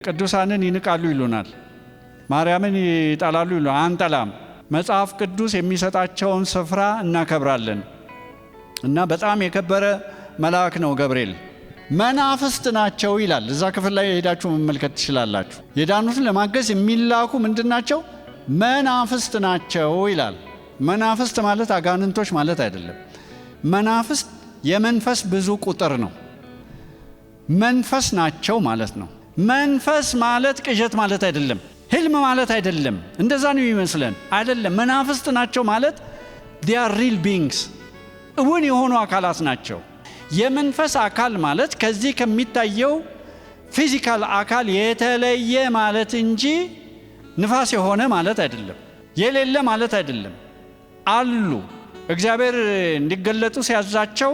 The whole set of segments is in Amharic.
ቅዱሳንን ይንቃሉ ይሉናል። ማርያምን ይጣላሉ ይሉናል። አንጠላም። መጽሐፍ ቅዱስ የሚሰጣቸውን ስፍራ እናከብራለን እና በጣም የከበረ መልአክ ነው ገብርኤል። መናፍስት ናቸው ይላል። እዛ ክፍል ላይ ሄዳችሁ መመልከት ትችላላችሁ። የዳኑትን ለማገዝ የሚላኩ ምንድናቸው? መናፍስት ናቸው ይላል። መናፍስት ማለት አጋንንቶች ማለት አይደለም። መናፍስት የመንፈስ ብዙ ቁጥር ነው። መንፈስ ናቸው ማለት ነው። መንፈስ ማለት ቅዠት ማለት አይደለም። ህልም ማለት አይደለም። እንደዛ ነው ይመስለን አይደለም። መናፍስት ናቸው ማለት they are real beings፣ እውን የሆኑ አካላት ናቸው። የመንፈስ አካል ማለት ከዚህ ከሚታየው ፊዚካል አካል የተለየ ማለት እንጂ ንፋስ የሆነ ማለት አይደለም፣ የሌለ ማለት አይደለም። አሉ። እግዚአብሔር እንዲገለጡ ሲያዛቸው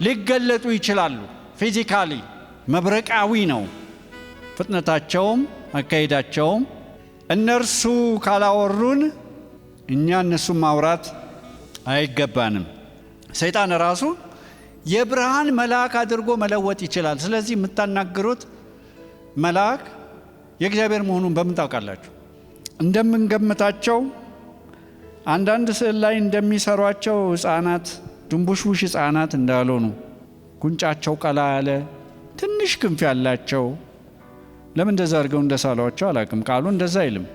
ሊገለጡ ይችላሉ። ፊዚካሊ መብረቃዊ ነው ፍጥነታቸውም አካሄዳቸውም። እነርሱ ካላወሩን እኛ እነሱን ማውራት አይገባንም። ሰይጣን ራሱ የብርሃን መልአክ አድርጎ መለወጥ ይችላል። ስለዚህ የምታናግሩት መልአክ የእግዚአብሔር መሆኑን በምን ታውቃላችሁ? እንደምንገምታቸው አንዳንድ ስዕል ላይ እንደሚሰሯቸው ሕፃናት ድንቡሽቡሽ ሕፃናት እንዳልሆኑ፣ ጉንጫቸው ቀላ ያለ ትንሽ ክንፍ ያላቸው፣ ለምን እንደዛ አድርገው እንደሳሏቸው አላውቅም። ቃሉ እንደዛ አይልም።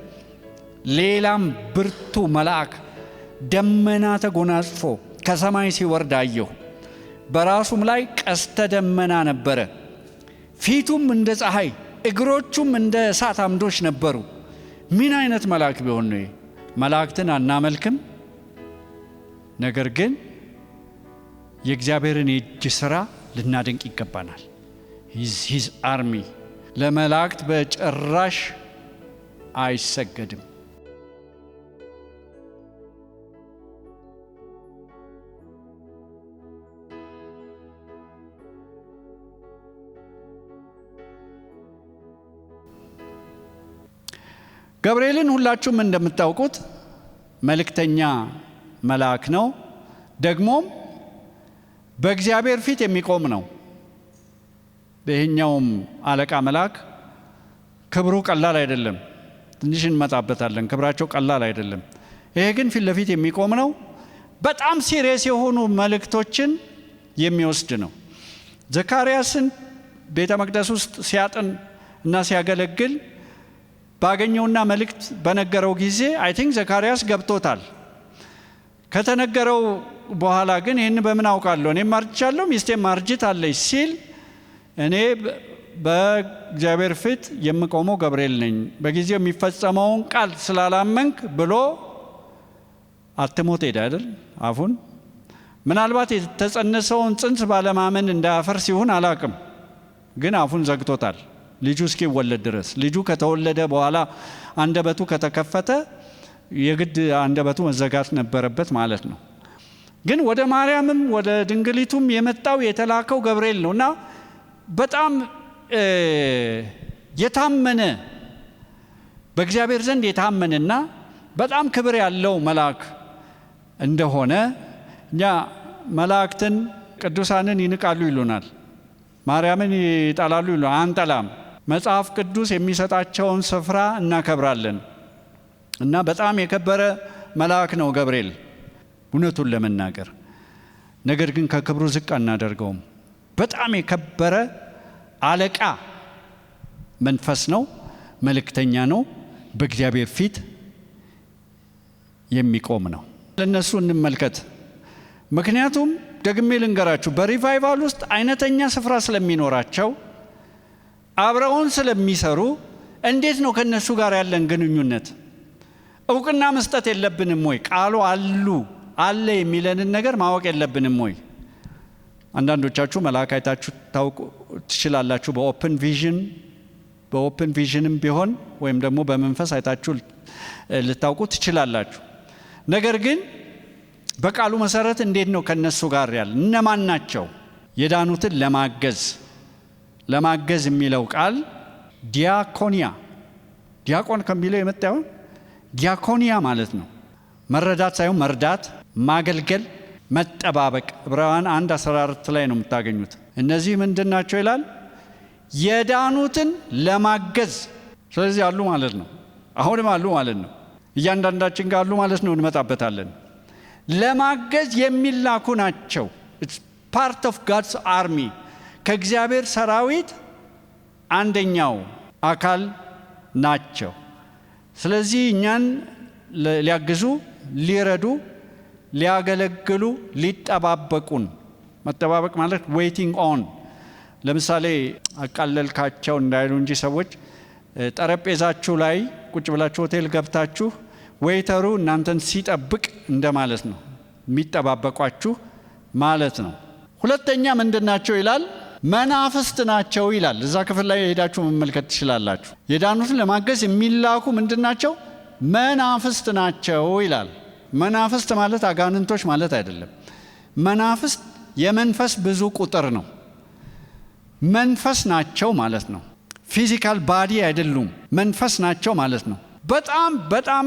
ሌላም ብርቱ መልአክ ደመና ተጎናጽፎ ከሰማይ ሲወርድ አየሁ። በራሱም ላይ ቀስተ ደመና ነበረ። ፊቱም እንደ ፀሐይ፣ እግሮቹም እንደ እሳት አምዶች ነበሩ። ምን አይነት መልአክ ቢሆን ነው? መላእክትን አናመልክም፣ ነገር ግን የእግዚአብሔርን የእጅ ሥራ ልናደንቅ ይገባናል። ሂዝ አርሚ። ለመላእክት በጭራሽ አይሰገድም። ገብርኤልን ሁላችሁም እንደምታውቁት መልእክተኛ መልአክ ነው። ደግሞም በእግዚአብሔር ፊት የሚቆም ነው። ይህኛውም አለቃ መልአክ ክብሩ ቀላል አይደለም። ትንሽ እንመጣበታለን። ክብራቸው ቀላል አይደለም። ይሄ ግን ፊት ለፊት የሚቆም ነው። በጣም ሲሪየስ የሆኑ መልእክቶችን የሚወስድ ነው። ዘካርያስን ቤተ መቅደስ ውስጥ ሲያጥን እና ሲያገለግል ባገኘውና መልእክት በነገረው ጊዜ አይ ቲንክ ዘካርያስ ገብቶታል። ከተነገረው በኋላ ግን ይህን በምን አውቃለሁ? እኔም አርጅቻለሁ፣ ሚስቴም አርጅታለች ሲል እኔ በእግዚአብሔር ፊት የምቆመው ገብርኤል ነኝ፣ በጊዜው የሚፈጸመውን ቃል ስላላመንክ ብሎ አትሞት ሄደ አይደል? አፉን ምናልባት የተጸነሰውን ጽንስ ባለማመን እንዳያፈርስ ይሁን አላቅም፣ ግን አፉን ዘግቶታል ልጁ እስኪወለድ ድረስ። ልጁ ከተወለደ በኋላ አንደበቱ ከተከፈተ የግድ አንደበቱ መዘጋት ነበረበት ማለት ነው። ግን ወደ ማርያምም ወደ ድንግሊቱም የመጣው የተላከው ገብርኤል ነውና በጣም የታመነ በእግዚአብሔር ዘንድ የታመነና በጣም ክብር ያለው መልአክ እንደሆነ እኛ መላእክትን ቅዱሳንን ይንቃሉ ይሉናል። ማርያምን ይጣላሉ ይሉናል። አንጠላም። መጽሐፍ ቅዱስ የሚሰጣቸውን ስፍራ እናከብራለን እና በጣም የከበረ መልአክ ነው ገብርኤል እውነቱን ለመናገር። ነገር ግን ከክብሩ ዝቅ አናደርገውም። በጣም የከበረ አለቃ መንፈስ ነው፣ መልእክተኛ ነው፣ በእግዚአብሔር ፊት የሚቆም ነው። ለነሱ እንመልከት። ምክንያቱም ደግሜ ልንገራችሁ፣ በሪቫይቫል ውስጥ አይነተኛ ስፍራ ስለሚኖራቸው አብረውን ስለሚሰሩ እንዴት ነው ከነሱ ጋር ያለን ግንኙነት? እውቅና መስጠት የለብንም ወይ? ቃሉ አለ የሚለንን ነገር ማወቅ የለብንም ወይ? አንዳንዶቻችሁ መልአክ አይታችሁ ታውቁ ትችላላችሁ። በኦፕን ቪዥንም ቢሆን ወይም ደግሞ በመንፈስ አይታችሁ ልታውቁ ትችላላችሁ። ነገር ግን በቃሉ መሰረት እንዴት ነው ከነሱ ጋር ያለ? እነማን ናቸው? የዳኑትን ለማገዝ የሚለው ቃል ዲያኮኒያ፣ ዲያቆን ከሚለው የመጣ ይሆን? ዲያኮኒያ ማለት ነው መረዳት ሳይሆን መርዳት፣ ማገልገል፣ መጠባበቅ። ዕብራውያን 1:14 ላይ ነው የምታገኙት። እነዚህ ምንድናቸው ይላል? የዳኑትን ለማገዝ። ስለዚህ አሉ ማለት ነው። አሁንም አሉ ማለት ነው። እያንዳንዳችን ጋር አሉ ማለት ነው። እንመጣበታለን። ለማገዝ የሚላኩ ናቸው። ኢትስ ፓርት ኦፍ ጋድስ አርሚ። ከእግዚአብሔር ሰራዊት አንደኛው አካል ናቸው። ስለዚህ እኛን ሊያግዙ፣ ሊረዱ፣ ሊያገለግሉ፣ ሊጠባበቁን። መጠባበቅ ማለት ዌይቲንግ ኦን። ለምሳሌ አቃለልካቸው እንዳይሉ እንጂ ሰዎች ጠረጴዛችሁ ላይ ቁጭ ብላችሁ ሆቴል ገብታችሁ ዌይተሩ እናንተን ሲጠብቅ እንደማለት ነው። የሚጠባበቋችሁ ማለት ነው። ሁለተኛ ምንድናቸው ይላል? መናፍስት ናቸው ይላል። እዛ ክፍል ላይ ሄዳችሁ መመልከት ትችላላችሁ። የዳኑትን ለማገዝ የሚላኩ ምንድናቸው? መናፍስት ናቸው ይላል። መናፍስት ማለት አጋንንቶች ማለት አይደለም። መናፍስት የመንፈስ ብዙ ቁጥር ነው። መንፈስ ናቸው ማለት ነው። ፊዚካል ባዲ አይደሉም፣ መንፈስ ናቸው ማለት ነው። በጣም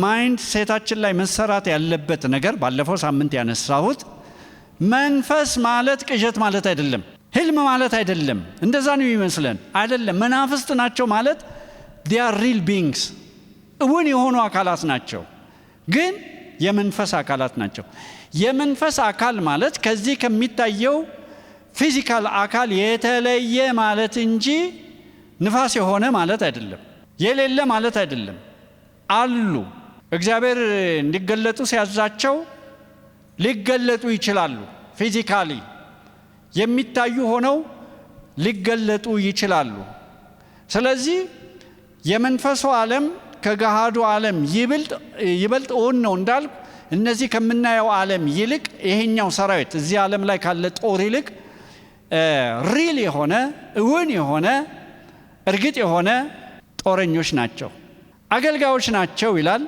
ማይንድ ሴታችን ላይ መሰራት ያለበት ነገር ባለፈው ሳምንት ያነሳሁት፣ መንፈስ ማለት ቅዠት ማለት አይደለም፣ ህልም ማለት አይደለም። እንደዛ ነው ይመስለን አይደለም። መናፍስት ናቸው ማለት they are real beings፣ እውን የሆኑ አካላት ናቸው፣ ግን የመንፈስ አካላት ናቸው። የመንፈስ አካል ማለት ከዚህ ከሚታየው ፊዚካል አካል የተለየ ማለት እንጂ ንፋስ የሆነ ማለት አይደለም፣ የሌለ ማለት አይደለም። አሉ። እግዚአብሔር እንዲገለጡ ሲያዛቸው ሊገለጡ ይችላሉ። ፊዚካሊ የሚታዩ ሆነው ሊገለጡ ይችላሉ። ስለዚህ የመንፈሱ ዓለም ከገሃዱ ዓለም ይበልጥ እውን ነው እንዳልኩ፣ እነዚህ ከምናየው ዓለም ይልቅ ይሄኛው ሰራዊት እዚህ ዓለም ላይ ካለ ጦር ይልቅ ሪል የሆነ እውን የሆነ እርግጥ የሆነ ጦረኞች ናቸው፣ አገልጋዮች ናቸው ይላል።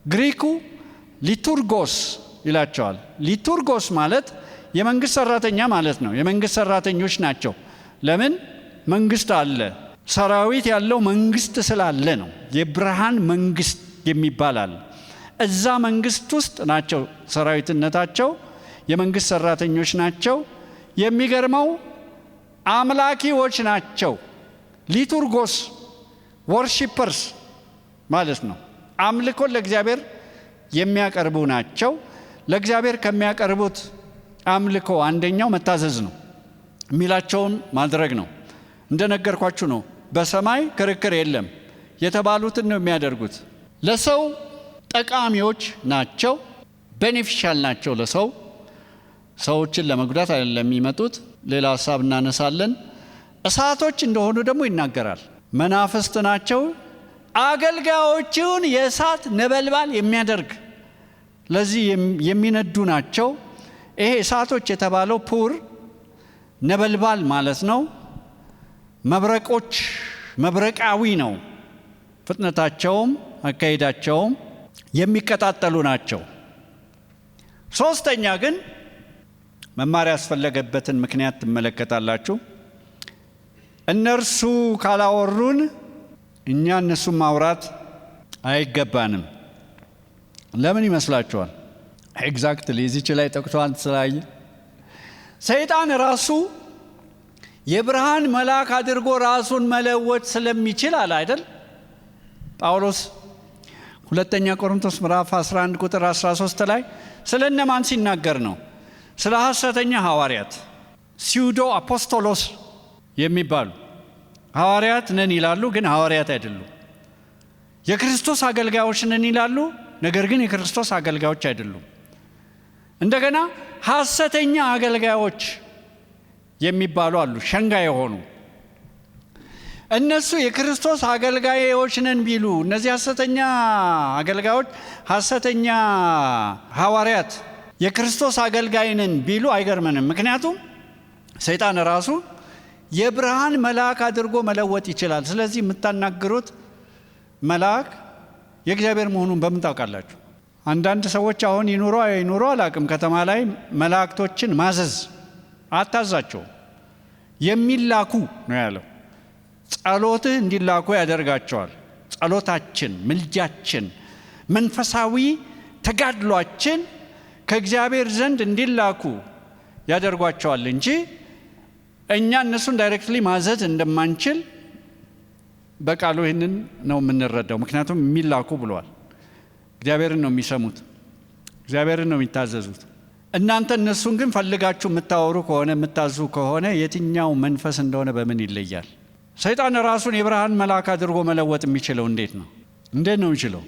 በግሪኩ ሊቱርጎስ ይላቸዋል። ሊቱርጎስ ማለት የመንግስት ሰራተኛ ማለት ነው። የመንግስት ሰራተኞች ናቸው። ለምን? መንግስት አለ። ሰራዊት ያለው መንግስት ስላለ ነው። የብርሃን መንግስት የሚባል አለ። እዛ መንግስት ውስጥ ናቸው ሰራዊትነታቸው። የመንግስት ሰራተኞች ናቸው። የሚገርመው አምላኪዎች ናቸው። ሊቱርጎስ ወርሺፐርስ ማለት ነው። አምልኮን ለእግዚአብሔር የሚያቀርቡ ናቸው። ለእግዚአብሔር ከሚያቀርቡት አምልኮ አንደኛው መታዘዝ ነው። የሚላቸውን ማድረግ ነው። እንደነገርኳችሁ ነው። በሰማይ ክርክር የለም። የተባሉትን ነው የሚያደርጉት። ለሰው ጠቃሚዎች ናቸው። ቤኔፊሻል ናቸው ለሰው። ሰዎችን ለመጉዳት አይደለም የሚመጡት። ሌላ ሐሳብ እናነሳለን። እሳቶች እንደሆኑ ደግሞ ይናገራል። መናፍስት ናቸው። አገልጋዮቹን የእሳት ነበልባል የሚያደርግ ለዚህ የሚነዱ ናቸው። ይሄ እሳቶች የተባለው ፑር ነበልባል ማለት ነው። መብረቆች፣ መብረቃዊ ነው። ፍጥነታቸውም አካሄዳቸውም የሚቀጣጠሉ ናቸው። ሶስተኛ ግን መማር ያስፈለገበትን ምክንያት ትመለከታላችሁ። እነርሱ ካላወሩን እኛ እነሱን ማውራት አይገባንም። ለምን ይመስላችኋል? ኤግዛክትሊ እዚች ላይ ጠቅቷን ስላየ ሰይጣን ራሱ የብርሃን መልአክ አድርጎ ራሱን መለወጥ ስለሚችል አለ አይደል ጳውሎስ ሁለተኛ ቆሮንቶስ ምዕራፍ 11 ቁጥር 13 ላይ ስለነማን ሲናገር ነው? ስለ ሐሰተኛ ሐዋርያት ሲውዶ አፖስቶሎስ የሚባሉ ሐዋርያት ነን ይላሉ፣ ግን ሐዋርያት አይደሉም። የክርስቶስ አገልጋዮች ነን ይላሉ፣ ነገር ግን የክርስቶስ አገልጋዮች አይደሉም። እንደገና ሐሰተኛ አገልጋዮች የሚባሉ አሉ፣ ሸንጋይ የሆኑ። እነሱ የክርስቶስ አገልጋዮች ነን ቢሉ፣ እነዚህ ሐሰተኛ አገልጋዮች፣ ሐሰተኛ ሐዋርያት የክርስቶስ አገልጋይ ነን ቢሉ አይገርመንም። ምክንያቱም ሰይጣን ራሱ የብርሃን መልአክ አድርጎ መለወጥ ይችላል። ስለዚህ የምታናግሩት መልአክ የእግዚአብሔር መሆኑን በምን ታውቃላችሁ? አንዳንድ ሰዎች አሁን ይኑሮ አይኑሮ አላቅም፣ ከተማ ላይ መላእክቶችን ማዘዝ አታዛቸው፣ የሚላኩ ነው ያለው። ጸሎትህ እንዲላኩ ያደርጋቸዋል። ጸሎታችን፣ ምልጃችን፣ መንፈሳዊ ተጋድሏችን ከእግዚአብሔር ዘንድ እንዲላኩ ያደርጓቸዋል እንጂ እኛ እነሱን ዳይሬክትሊ ማዘዝ እንደማንችል በቃሉ ይህንን ነው የምንረዳው። ምክንያቱም የሚላኩ ብለዋል። እግዚአብሔርን ነው የሚሰሙት፣ እግዚአብሔርን ነው የሚታዘዙት። እናንተ እነሱን ግን ፈልጋችሁ የምታወሩ ከሆነ የምታዙ ከሆነ የትኛው መንፈስ እንደሆነ በምን ይለያል? ሰይጣን ራሱን የብርሃን መልአክ አድርጎ መለወጥ የሚችለው እንዴት ነው? እንዴት ነው የሚችለው?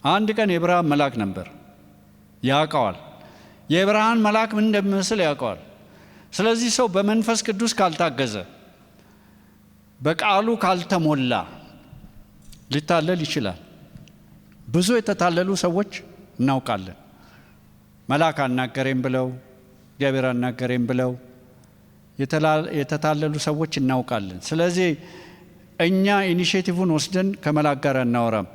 አንድ ቀን የብርሃን መልአክ ነበር፣ ያውቀዋል። የብርሃን መልአክ ምን እንደሚመስል ያውቀዋል። ስለዚህ ሰው በመንፈስ ቅዱስ ካልታገዘ፣ በቃሉ ካልተሞላ ሊታለል ይችላል። ብዙ የተታለሉ ሰዎች እናውቃለን። መልአክ አናገረኝ ብለው፣ እግዚአብሔር አናገረኝ ብለው የተታለሉ ሰዎች እናውቃለን። ስለዚህ እኛ ኢኒሼቲቭን ወስደን ከመልአክ ጋር እናወራም።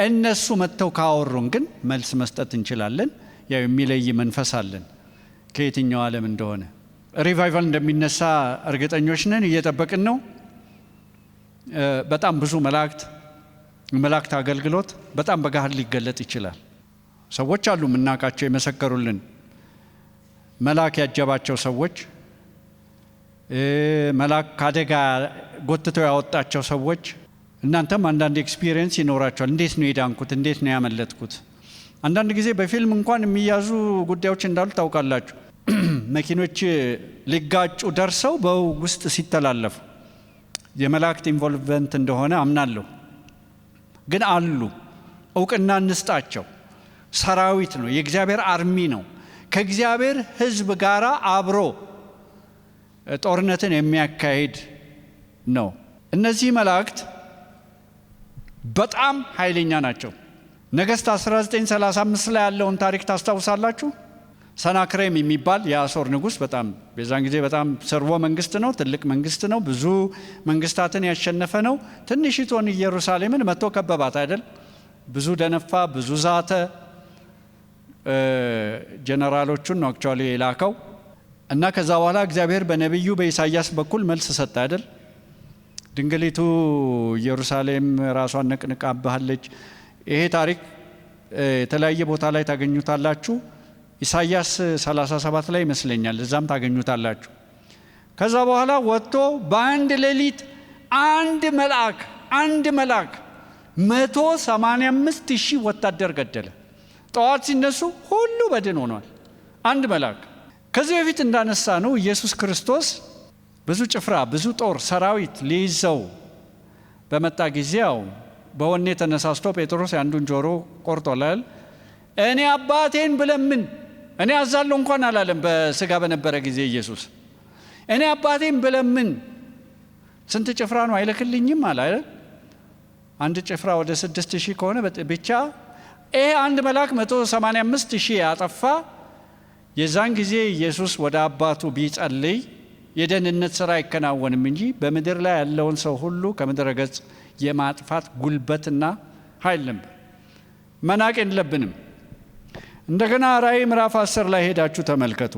እነሱ መጥተው ካወሩን ግን መልስ መስጠት እንችላለን። ያው የሚለይ መንፈስ አለን ከየትኛው ዓለም እንደሆነ። ሪቫይቫል እንደሚነሳ እርግጠኞች ነን፣ እየጠበቅን ነው። በጣም ብዙ መላእክት አገልግሎት በጣም በጋህር ሊገለጥ ይችላል። ሰዎች አሉ የምናውቃቸው የመሰከሩልን፣ መልአክ ያጀባቸው ሰዎች፣ መልአክ ካደጋ ጎትተው ያወጣቸው ሰዎች። እናንተም አንዳንድ ኤክስፒሪየንስ ይኖራቸዋል። እንዴት ነው የዳንኩት? እንዴት ነው ያመለጥኩት? አንዳንድ ጊዜ በፊልም እንኳን የሚያዙ ጉዳዮች እንዳሉ ታውቃላችሁ። መኪኖች ሊጋጩ ደርሰው በውስጥ ሲተላለፉ የመላእክት ኢንቮልቭመንት እንደሆነ አምናለሁ። ግን አሉ፣ እውቅና እንስጣቸው። ሰራዊት ነው፣ የእግዚአብሔር አርሚ ነው። ከእግዚአብሔር ሕዝብ ጋር አብሮ ጦርነትን የሚያካሂድ ነው። እነዚህ መላእክት በጣም ኃይለኛ ናቸው። ነገሥት 1935 ላይ ያለውን ታሪክ ታስታውሳላችሁ? ሰናክሬም የሚባል የአሦር ንጉሥ፣ በጣም በዛን ጊዜ በጣም ሰርቦ መንግስት ነው፣ ትልቅ መንግስት ነው፣ ብዙ መንግስታትን ያሸነፈ ነው። ትንሽቷን ኢየሩሳሌምን መጥቶ ከበባት አይደል? ብዙ ደነፋ፣ ብዙ ዛተ። ጀነራሎቹን ነው አክቹአሊ የላከው እና ከዛ በኋላ እግዚአብሔር በነቢዩ በኢሳይያስ በኩል መልስ ሰጠ አይደል? ድንግሊቱ ኢየሩሳሌም ራሷን ነቅንቃብሃለች። ይሄ ታሪክ የተለያየ ቦታ ላይ ታገኙታላችሁ። ኢሳይያስ 37 ላይ ይመስለኛል፣ እዛም ታገኙታላችሁ። ከዛ በኋላ ወጥቶ በአንድ ሌሊት አንድ መልአክ 185,000 ወታደር ገደለ። ጠዋት ሲነሱ ሁሉ በድን ሆኗል። አንድ መልአክ። ከዚህ በፊት እንዳነሳ ነው ኢየሱስ ክርስቶስ ብዙ ጭፍራ፣ ብዙ ጦር ሰራዊት ሊይዘው በመጣ ጊዜ ያው በወኔ ተነሳስቶ ጴጥሮስ የአንዱን ጆሮ ቆርጦላል። እኔ አባቴን ብለምን፣ እኔ አዛለሁ እንኳን አላለም። በስጋ በነበረ ጊዜ ኢየሱስ እኔ አባቴን ብለምን ስንት ጭፍራ ነው አይልክልኝም አለ አይደል? አንድ ጭፍራ ወደ 6,000 ከሆነ ብቻ ይሄ አንድ መልአክ 185,000 ያጠፋ። የዛን ጊዜ ኢየሱስ ወደ አባቱ ቢጸልይ የደህንነት ሥራ አይከናወንም እንጂ በምድር ላይ ያለውን ሰው ሁሉ ከምድረ ገጽ የማጥፋት ጉልበትና ኃይል ነበር። መናቅ የለብንም። እንደገና ራእይ ምዕራፍ 10 ላይ ሄዳችሁ ተመልከቱ።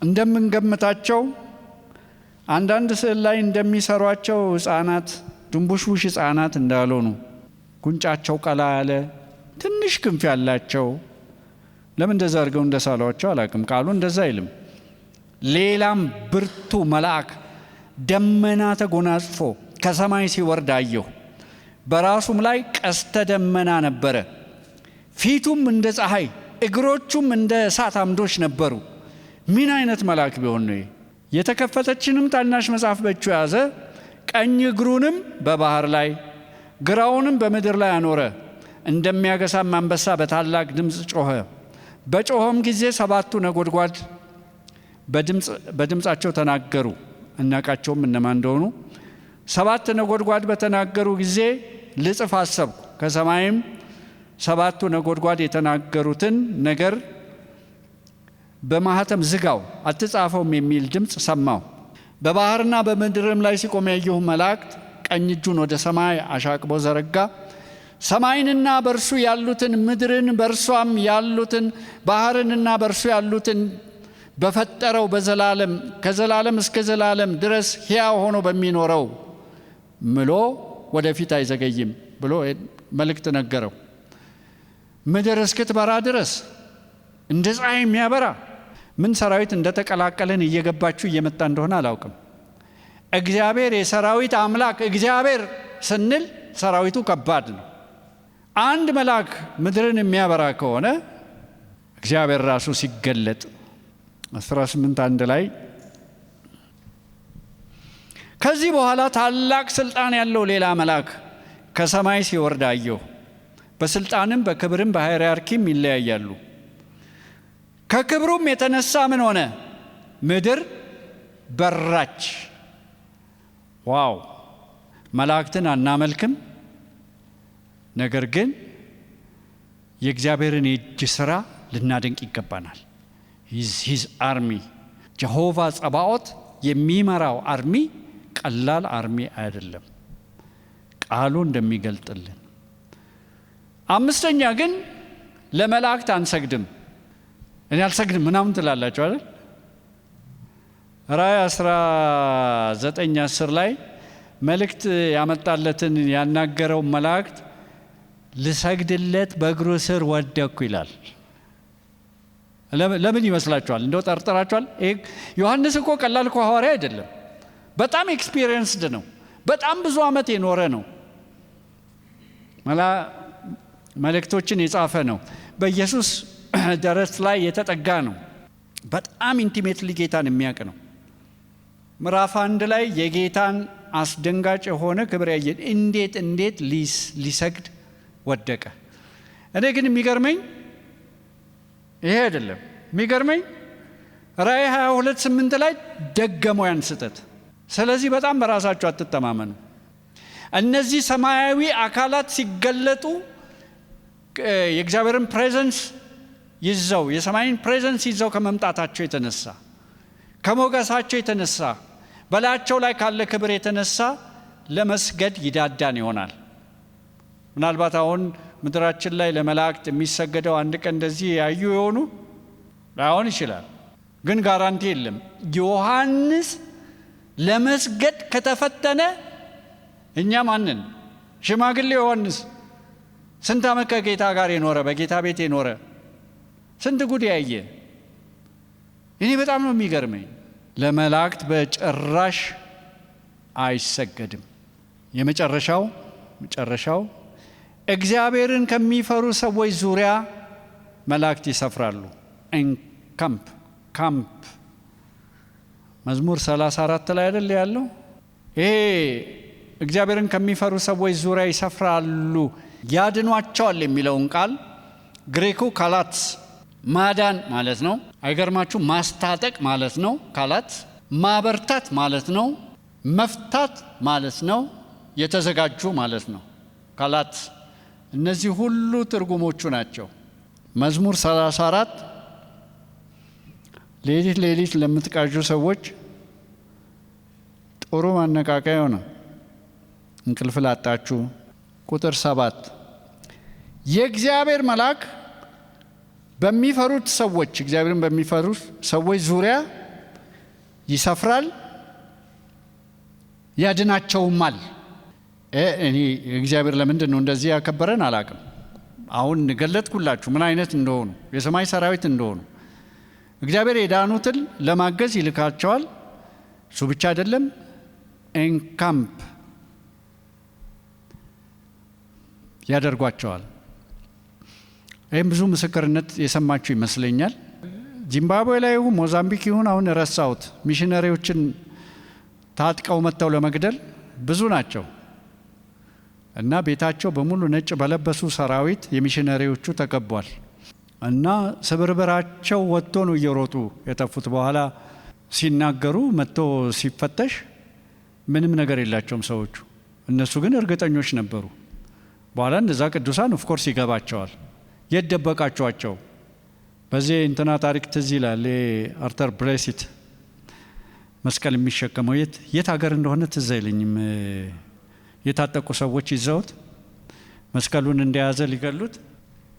እንደምንገምታቸው አንዳንድ ስዕል ላይ እንደሚሰሯቸው ሕፃናት፣ ድንቡሽቡሽ ሕፃናት እንዳልሆኑ፣ ጉንጫቸው ቀላ ያለ ትንሽ ክንፍ ያላቸው፣ ለምን እንደዛ አድርገው እንደሳሏቸው አላውቅም። ቃሉ እንደዛ አይልም። ሌላም ብርቱ መልአክ ደመና ተጎናጽፎ ከሰማይ ሲወርድ አየሁ። በራሱም ላይ ቀስተ ደመና ነበረ። ፊቱም እንደ ፀሐይ፣ እግሮቹም እንደ እሳት አምዶች ነበሩ። ምን አይነት መልአክ ቢሆን ነው? የተከፈተችንም ታናሽ መጽሐፍ በእጁ ያዘ። ቀኝ እግሩንም በባህር ላይ ግራውንም በምድር ላይ አኖረ። እንደሚያገሳም አንበሳ በታላቅ ድምፅ ጮኸ። በጮኸም ጊዜ 7ቱ ነጎድጓድ በድምፃቸው ተናገሩ። እናቃቸውም እነማን እንደሆኑ። 7 ነጎድጓድ በተናገሩ ጊዜ ልጽፍ አሰብኩ። ከሰማይም 7ቱ ነጎድጓድ የተናገሩትን ነገር በማኅተም ዝጋው፣ አትጻፈውም የሚል ድምፅ ሰማሁ። በባህርና በምድርም ላይ ሲቆም ያየሁ መላእክት ቀኝ እጁን ወደ ሰማይ አሻቅቦ ዘረጋ። ሰማይንና በእርሱ ያሉትን፣ ምድርን በእርሷም ያሉትን፣ ባህርንና በእርሱ ያሉትን በፈጠረው በዘላለም ከዘላለም እስከ ዘላለም ድረስ ሕያው ሆኖ በሚኖረው ምሎ ወደፊት አይዘገይም ብሎ መልእክት ነገረው። ምድር እስክትበራ ድረስ እንደ ፀሐይ የሚያበራ ምን ሰራዊት እንደተቀላቀለን እየገባችሁ እየመጣ እንደሆነ አላውቅም። እግዚአብሔር የሰራዊት አምላክ እግዚአብሔር ስንል ሰራዊቱ ከባድ ነው። አንድ መልአክ ምድርን የሚያበራ ከሆነ እግዚአብሔር ራሱ ሲገለጥ 18:1 ላይ ከዚህ በኋላ ታላቅ ስልጣን ያለው ሌላ መልአክ ከሰማይ ሲወርድ አየሁ። በስልጣንም በክብርም በሃይራርኪም ይለያያሉ። ከክብሩም የተነሳ ምን ሆነ? ምድር በራች። ዋው! መላእክትን አናመልክም፣ ነገር ግን የእግዚአብሔርን የእጅ ሥራ ልናደንቅ ይገባናል። ሂዝ አርሚ ጀሆቫ ጸባኦት የሚመራው አርሚ ቀላል አርሚ አይደለም፣ ቃሉ እንደሚገልጥልን። 5ኛ ግን ለመላእክት አንሰግድም። እኔ አልሰግድም ምናምን ትላላችሁ አይደል? ራእይ 19:10 ላይ መልእክት ያመጣለትን ያናገረው መላእክት ልሰግድለት በእግሩ ስር ወደቅኩ ይላል። ለምን ይመስላችኋል? እንደው ጠርጥራችኋል? ዮሐንስ እኮ ቀላል እኮ ሐዋርያ አይደለም። በጣም ኤክስፒሪየንስድ ነው። በጣም ብዙ ዓመት የኖረ ነው። መልእክቶችን የጻፈ ነው። በኢየሱስ ደረት ላይ የተጠጋ ነው። በጣም ኢንቲሜትሊ ጌታን የሚያውቅ ነው። ምዕራፍ 1 ላይ የጌታን አስደንጋጭ የሆነ ክብር ያየን እንዴት ሊሰግድ ወደቀ። እኔ ግን የሚገርመኝ ይሄ አይደለም። የሚገርመኝ ራእይ 22:8 ላይ ደገመው ያን ስህተት። ስለዚህ በጣም በራሳቸው አትተማመኑ። እነዚህ ሰማያዊ አካላት ሲገለጡ የእግዚአብሔርን ፕሬዘንስ ይዘው የሰማይን ፕሬዘንስ ይዘው ከመምጣታቸው የተነሳ ከሞገሳቸው የተነሳ በላያቸው ላይ ካለ ክብር የተነሳ ለመስገድ ይዳዳን ይሆናል። ምናልባት አሁን ምድራችን ላይ ለመላእክት የሚሰገደው አንድ ቀን እንደዚህ ያዩ የሆኑ ላይሆን ይችላል፣ ግን ጋራንቲ የለም። ዮሐንስ ለመስገድ ከተፈተነ እኛ ማንን? ሽማግሌ ዮሐንስ ስንት ዓመት ከጌታ ጋር የኖረ በጌታ ቤት የኖረ ስንት ጉድ ያየ። እኔ በጣም ነው የሚገርመኝ። ለመላእክት በጭራሽ አይሰገድም። የመጨረሻው እግዚአብሔርን ከሚፈሩ ሰዎች ዙሪያ መላእክት ይሰፍራሉ። ካምፕ መዝሙር 34 ላይ አይደል ያለው? ይሄ እግዚአብሔርን ከሚፈሩ ሰዎች ዙሪያ ይሰፍራሉ ያድኗቸዋል የሚለውን ቃል ግሪኩ ካላት ማዳን ማለት ነው። አይገርማችሁ? ማስታጠቅ ማለት ነው። ካላት ማበርታት ማለት ነው። መፍታት ማለት ነው። የተዘጋጁ ማለት ነው። ካላት እነዚህ ሁሉ ትርጉሞቹ ናቸው። መዝሙር 34 ሌሊት ለምትቃዡ ሰዎች ጥሩ ማነቃቂያ ነው። እንቅልፍ ላጣችሁ። ቁጥር 7 የእግዚአብሔር መልአክ በሚፈሩት ሰዎች እግዚአብሔርን በሚፈሩት ሰዎች ዙሪያ ይሰፍራል ያድናቸውማል። እኔ እግዚአብሔር ለምንድን ነው እንደዚህ ያከበረን አላቅም። አሁን ገለጥኩላችሁ ምን አይነት እንደሆኑ የሰማይ ሰራዊት እንደሆኑ። እግዚአብሔር የዳኑትን ለማገዝ ይልካቸዋል። እሱ ብቻ አይደለም፣ ኤንካምፕ ያደርጓቸዋል። ይህም ብዙ ምስክርነት የሰማችሁ ይመስለኛል። ዚምባብዌ ላይ ይሁን ሞዛምቢክ ይሁን አሁን ረሳሁት፣ ሚሽነሪዎችን ታጥቀው መጥተው ለመግደል ብዙ ናቸው እና ቤታቸው በሙሉ ነጭ በለበሱ ሰራዊት የሚሽነሪዎቹ ተከቧል እና ስብርብራቸው ወጥቶ ነው እየሮጡ የጠፉት። በኋላ ሲናገሩ መጥቶ ሲፈተሽ ምንም ነገር የላቸውም ሰዎቹ። እነሱ ግን እርግጠኞች ነበሩ። በኋላ እነዛ ቅዱሳን ኦፍኮርስ ይገባቸዋል። የት ደበቃቸዋቸው? በዚህ እንትና ታሪክ ትዝ ይላል። አርተር ብሬሲት መስቀል የሚሸከመው የት ሀገር እንደሆነ ትዝ አይለኝም። የታጠቁ ሰዎች ይዘውት መስቀሉን እንደያዘ ሊገሉት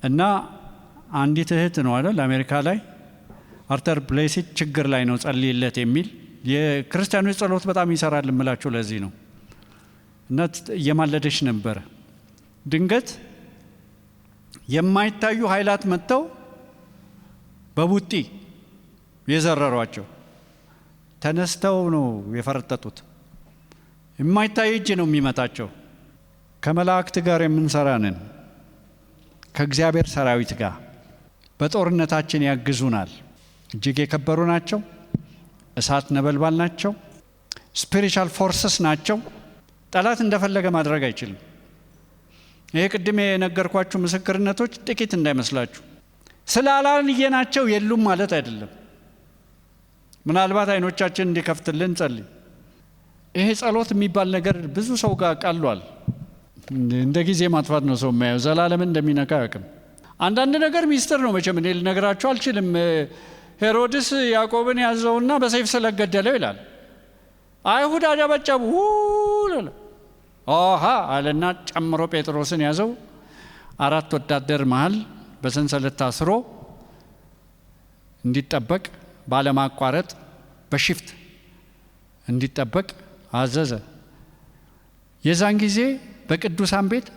እና አንዲት እህት ነው አይደል አሜሪካ ላይ አርተር ብሬሲት ችግር ላይ ነው ጸልይለት የሚል የክርስቲያኖች ጸሎት በጣም ይሰራል እምላችሁ ለዚህ ነው። እና እየማለደች ነበረ። ድንገት የማይታዩ ኃይላት መጥተው በቡጢ የዘረሯቸው። ተነስተው ነው የፈረጠጡት። የማይታይ እጅ ነው የሚመታቸው። ከመላእክት ጋር የምንሰራ ነን፣ ከእግዚአብሔር ሰራዊት ጋር በጦርነታችን ያግዙናል። እጅግ የከበሩ ናቸው። እሳት ነበልባል ናቸው። ስፒሪቹዋል ፎርስስ ናቸው። ጠላት እንደፈለገ ማድረግ አይችልም። ይሄ ቅድም የነገርኳችሁ ምስክርነቶች ጥቂት እንዳይመስላችሁ። ስላላየናቸው የሉም ማለት አይደለም። ምናልባት አይኖቻችን እንዲከፍትልን ጸልይ። ይሄ ጸሎት የሚባል ነገር ብዙ ሰው ጋር ቃሏል። እንደ ጊዜ ማጥፋት ነው ሰው የሚያየው። ዘላለምን እንደሚነካ ያውቅም። አንዳንድ ነገር ሚስጥር ነው መቼም እኔ ልነግራችሁ አልችልም። ሄሮድስ ያዕቆብን ያዘውና በሰይፍ ስለገደለው ይላል። አይሁድ አጨበጨቡ አለና ጨምሮ ጴጥሮስን ያዘው። 4 ወታደር መሃል በሰንሰለት ታስሮ እንዲጠበቅ ባለማቋረጥ በሽፍት እንዲጠበቅ አዘዘ። የዛን ጊዜ በቅዱሳን ቤት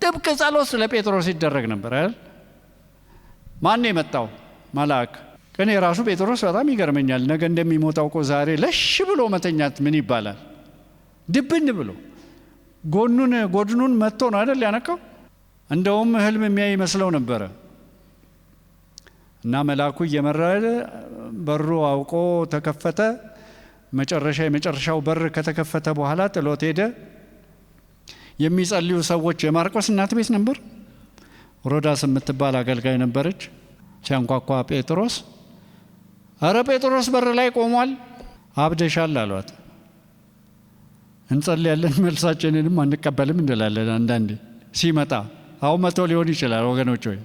ጥብቅ ጸሎት ስለ ጴጥሮስ ይደረግ ነበር አይደል? ማን የመጣው? መልአክ። ግን የራሱ ጴጥሮስ በጣም ይገርመኛል። ነገ እንደሚሞታው እኮ ዛሬ ለሽ ብሎ መተኛት ምን ይባላል? ድብን ብሎ ጎድኑን መጥቶ ነው አይደል ያነቃው? እንደውም ህልም የሚያይ መስለው ነበረ። እና መልአኩ እየመራ በሩ አውቆ ተከፈተ። የመጨረሻው በር ከተከፈተ በኋላ ጥሎት ሄደ። የሚጸልዩ ሰዎች የማርቆስ እናት ቤት ነበር። ሮዳስ የምትባል አገልጋይ ነበረች። ሲያንኳኳ ጴጥሮስ፣ አረ ጴጥሮስ በር ላይ ቆሟል። አብደሻል አሏት። እንጸልያለን መልሳችንንም አንቀበልም እንላለን አንዳንዴ ሲመጣ። አሁን መቶ ሊሆን ይችላል ወገኖች ሆይ፣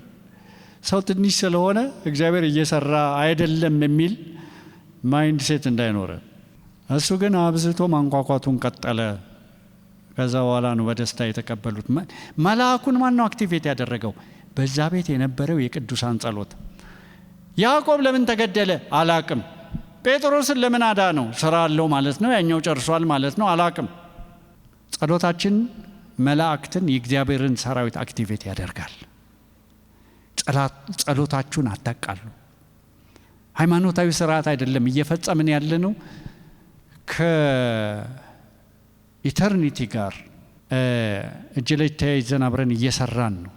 ሰው ትንሽ ስለሆነ እግዚአብሔር እየሰራ አይደለም የሚል ማይንድ ሴት እንዳይኖረ። እሱ ግን አብዝቶ ማንኳኳቱን ቀጠለ። ከዛ በኋላ ነው በደስታ የተቀበሉት። መልአኩን ማን ነው አክቲቬት ያደረገው? በዛ ቤት የነበረው የቅዱሳን ጸሎት። ያዕቆብ ለምን ተገደለ? አላቅም። ጴጥሮስን ለምን አዳነው? ስራ አለው ማለት ነው፣ ያኛው ጨርሷል ማለት ነው፣ አላቅም። ጸሎታችን መላእክትን የእግዚአብሔርን ሰራዊት አክቲቬት ያደርጋል። ጸሎታችሁን አታቃሉ። ሃይማኖታዊ ስርዓት አይደለም እየፈጸምን ያለ ነው። ከኢተርኒቲ ጋር እጅ ላይ ተያይዘን አብረን እየሰራን ነው።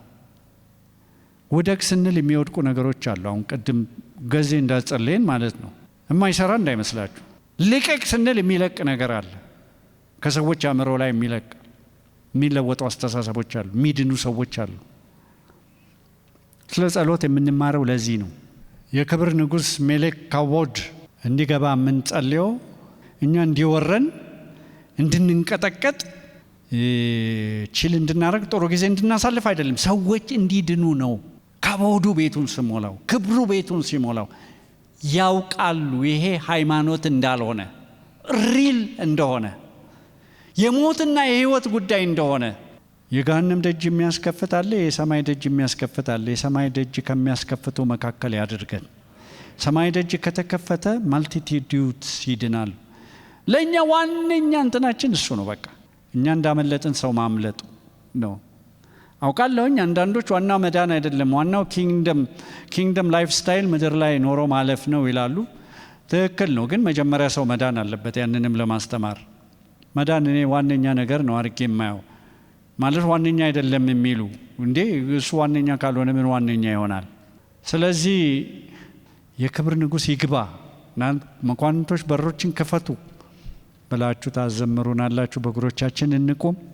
ውደቅ ስንል የሚወድቁ ነገሮች አሉ። አሁን ቅድም ገዜ እንዳጸለየን ማለት ነው። የማይሰራ እንዳይመስላችሁ። ልቀቅ ስንል የሚለቅ ነገር አለ። ከሰዎች አእምሮ ላይ የሚለወጡ አስተሳሰቦች አሉ። የሚድኑ ሰዎች አሉ። ስለ ጸሎት የምንማረው ለዚህ ነው። የክብር ንጉሥ ሜሌክ ካቦድ እንዲገባ የምንጸልየው እኛ እንዲወረን እንድንንቀጠቀጥ ቺል እንድናረግ ጥሩ ጊዜ እንድናሳልፍ አይደለም። ሰዎች እንዲድኑ ነው። ካቦዱ ቤቱን ሲሞላው፣ ክብሩ ቤቱን ሲሞላው ያውቃሉ ይሄ ሃይማኖት እንዳልሆነ፣ ሪል እንደሆነ፣ የሞትና የህይወት ጉዳይ እንደሆነ። የገሃነም ደጅ የሚያስከፍት አለ፣ የሰማይ ደጅ የሚያስከፍት አለ። የሰማይ ደጅ ከሚያስከፍቱ መካከል ያድርገን። ሰማይ ደጅ ከተከፈተ ማልቲቲዩድ ይድናል። ለእኛ ዋነኛ እንትናችን እሱ ነው። በቃ እኛ እንዳመለጥን ሰው ማምለጡ ነው። አውቃለሁኝ አንዳንዶች ዋናው መዳን አይደለም፣ ዋናው ኪንግደም ላይፍ ስታይል ምድር ላይ ኖሮ ማለፍ ነው ይላሉ። ትክክል ነው። ግን መጀመሪያ ሰው መዳን አለበት። ያንንም ለማስተማር መዳን እኔ ዋነኛ ነገር ነው አድርጌ የማየው። ማለት ዋነኛ አይደለም የሚሉ እንዴ፣ እሱ ዋነኛ ካልሆነ ምን ዋነኛ ይሆናል? ስለዚህ የክብር ንጉሥ ይግባ፣ መኳንንቶች በሮችን ክፈቱ ብላችሁ ታዘምሩናላችሁ። በእግሮቻችን እንቁም።